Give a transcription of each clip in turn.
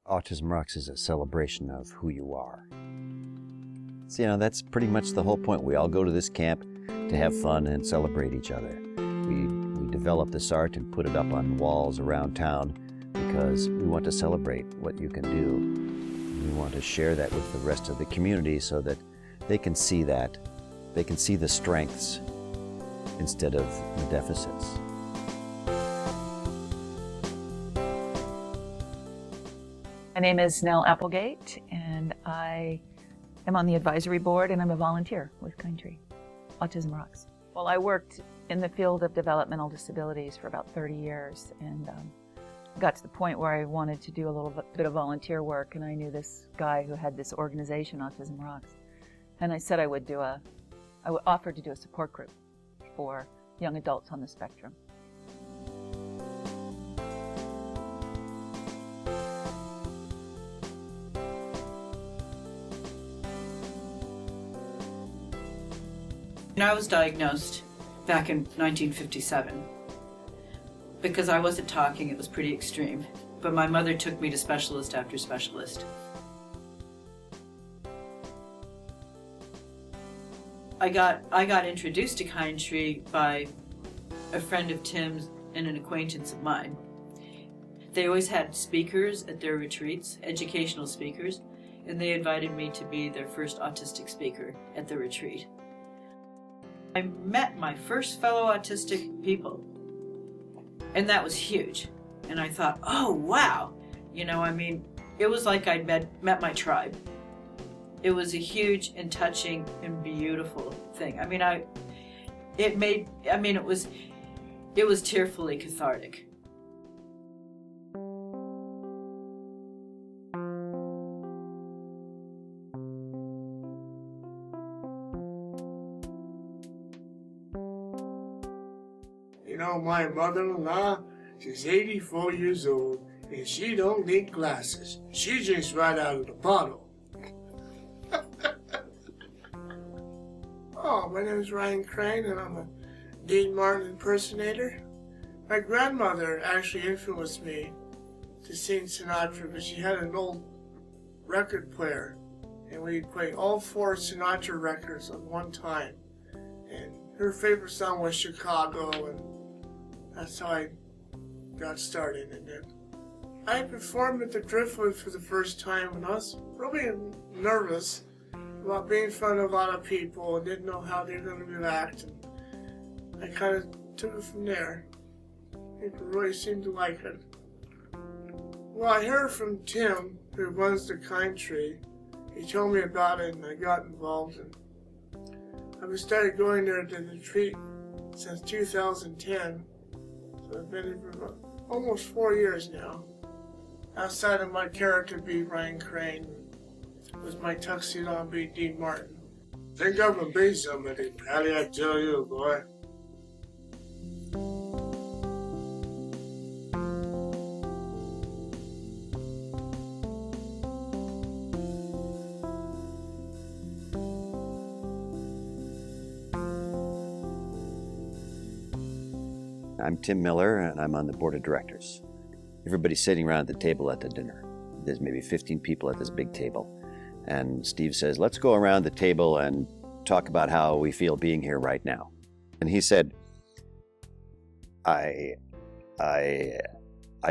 Autism Rocks is a celebration of who you are. So, that's pretty much the whole point. We all go to this camp to have fun and celebrate each other. We develop this art and put it up on walls around town because we want to celebrate what you can do. We want to share that with the rest of the community so that they can see that. They can see the strengths instead of the deficits. My name is Nell Applegate, and I am on the advisory board, and I'm a volunteer with Country, Autism Rocks. Well, I worked in the field of developmental disabilities for about 30 years, and got to the point where I wanted to do a little bit of volunteer work, and I knew this guy who had this organization, Autism Rocks, and I said I would offer to do a support group for young adults on the spectrum. And I was diagnosed back in 1957. Because I wasn't talking, it was pretty extreme. But my mother took me to specialist after specialist. I got introduced to Kind Tree by a friend of Tim's and an acquaintance of mine. They always had speakers at their retreats, educational speakers, and they invited me to be their first autistic speaker at the retreat. I met my first fellow autistic people, and that was huge. And I thought, oh wow, it was like I'd met my tribe. It was a huge and touching and beautiful thing. It was tearfully cathartic. My mother-in-law, she's 84 years old, and she don't need glasses. She drinks right out of the bottle. Oh, my name is Ryan Crane, and I'm a Dean Martin impersonator. My grandmother actually influenced me to sing Sinatra, but she had an old record player, and we'd play all 4 Sinatra records at one time. And her favorite song was Chicago, and that's how I got started in it. I performed at the Driftwood for the first time, and I was really nervous about being in front of a lot of people and didn't know how they were going to react. And I kind of took it from there. People really seemed to like it. Well, I heard from Tim, who runs the Kind Tree. He told me about it, and I got involved. And I've started going there to the retreat since 2010. So I've been here for almost 4 years now. Outside of my character be Ryan Crane, with my tuxedo on be Dean Martin. Think I can be somebody, Patty, I tell you, boy. I'm Tim Miller, and I'm on the board of directors. Everybody's sitting around the table at the dinner. There's maybe 15 people at this big table. And Steve says, let's go around the table and talk about how we feel being here right now. And he said, I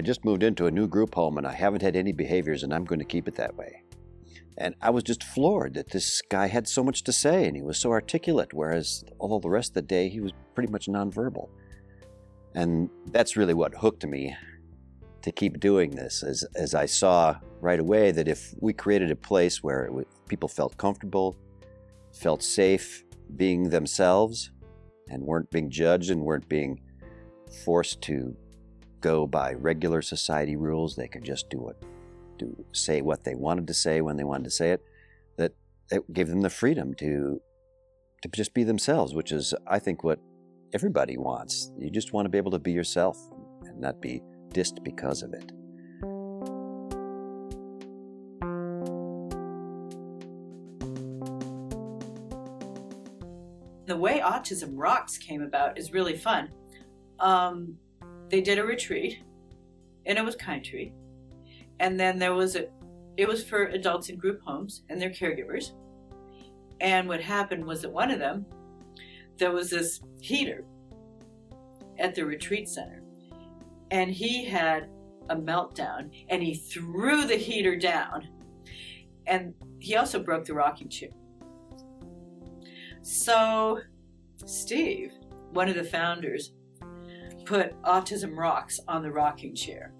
just moved into a new group home, and I haven't had any behaviors, and I'm going to keep it that way. And I was just floored that this guy had so much to say, and he was so articulate, whereas all the rest of the day he was pretty much nonverbal. And that's really what hooked me to keep doing this, as I saw right away that if we created a place where people felt comfortable, felt safe being themselves, and weren't being judged and weren't being forced to go by regular society rules, they could just say what they wanted to say when they wanted to say it, that it gave them the freedom to just be themselves, which is, I think, what everybody wants. You just want to be able to be yourself and not be dissed because of it. The way Autism Rocks came about is really fun. They did a retreat, and it was Kind Tree. And then it was for adults in group homes and their caregivers. And what happened was that one of them, there was this heater at the retreat center, and he had a meltdown, and he threw the heater down, and he also broke the rocking chair. So Steve, one of the founders, put Autism Rocks on the rocking chair,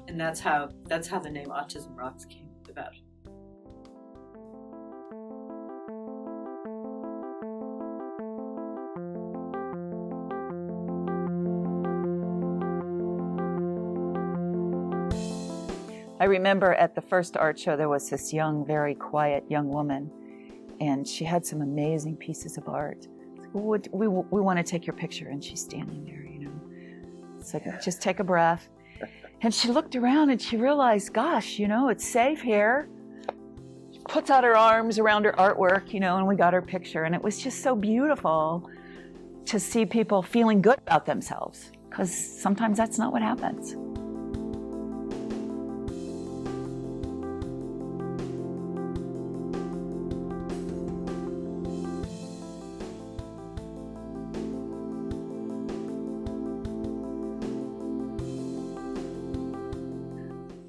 and that's how the name Autism Rocks came about. I remember at the first art show, there was this young, very quiet young woman, and she had some amazing pieces of art. Well, we want to take your picture, and she's standing there, you know. It's like, just take a breath. And she looked around and she realized, gosh, you know, it's safe here. She puts out her arms around her artwork, you know, and we got her picture. And it was just so beautiful to see people feeling good about themselves, because sometimes that's not what happens.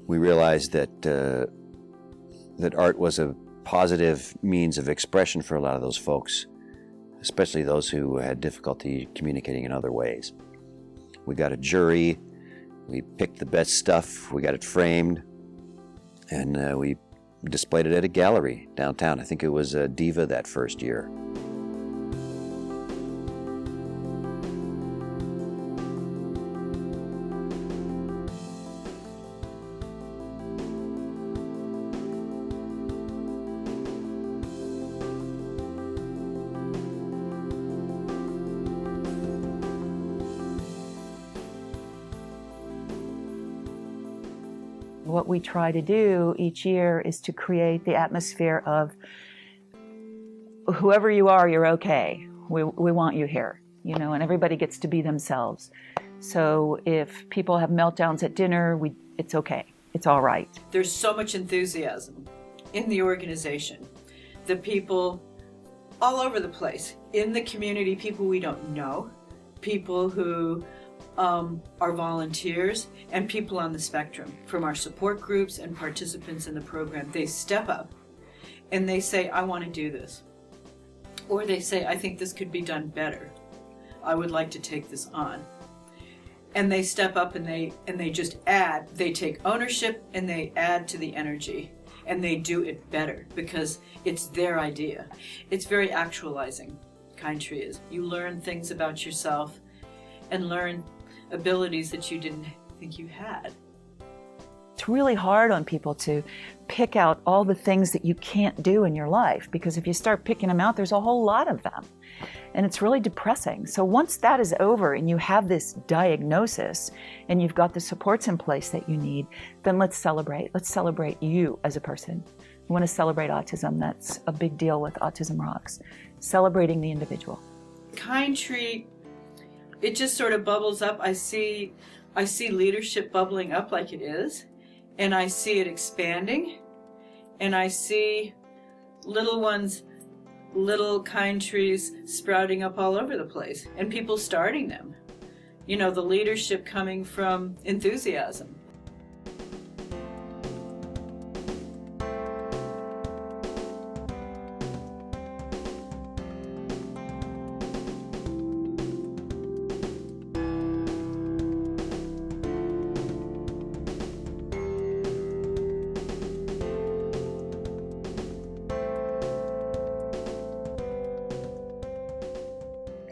We realized that that art was a positive means of expression for a lot of those folks, especially those who had difficulty communicating in other ways. We got a jury, we picked the best stuff, we got it framed, and we displayed it at a gallery downtown. I think it was Diva that first year. What we try to do each year is to create the atmosphere of whoever you are, you're okay. We want you here, you know, and everybody gets to be themselves. So if people have meltdowns at dinner, it's okay. It's all right. There's so much enthusiasm in the organization. The people all over the place, in the community, people we don't know, people who are volunteers, and people on the spectrum, from our support groups and participants in the program. They step up and they say, I want to do this. Or they say, I think this could be done better. I would like to take this on. And they step up and they just add. They take ownership and they add to the energy. And they do it better because it's their idea. It's very actualizing, Kind Tree is. You learn things about yourself and learn abilities that you didn't think you had. It's really hard on people to pick out all the things that you can't do in your life, because if you start picking them out, there's a whole lot of them. And it's really depressing. So once that is over and you have this diagnosis and you've got the supports in place that you need, then let's celebrate. Let's celebrate you as a person. We want to celebrate autism. That's a big deal with Autism Rocks. Celebrating the individual. Kind Tree, it just sort of bubbles up. I see leadership bubbling up like it is, and I see it expanding, and I see little ones, little kind trees sprouting up all over the place, and people starting them. You know, the leadership coming from enthusiasm.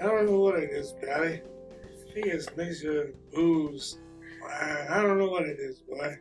I don't know what it is, Patty. I think it's a mixture of booze. I don't know what it is, boy.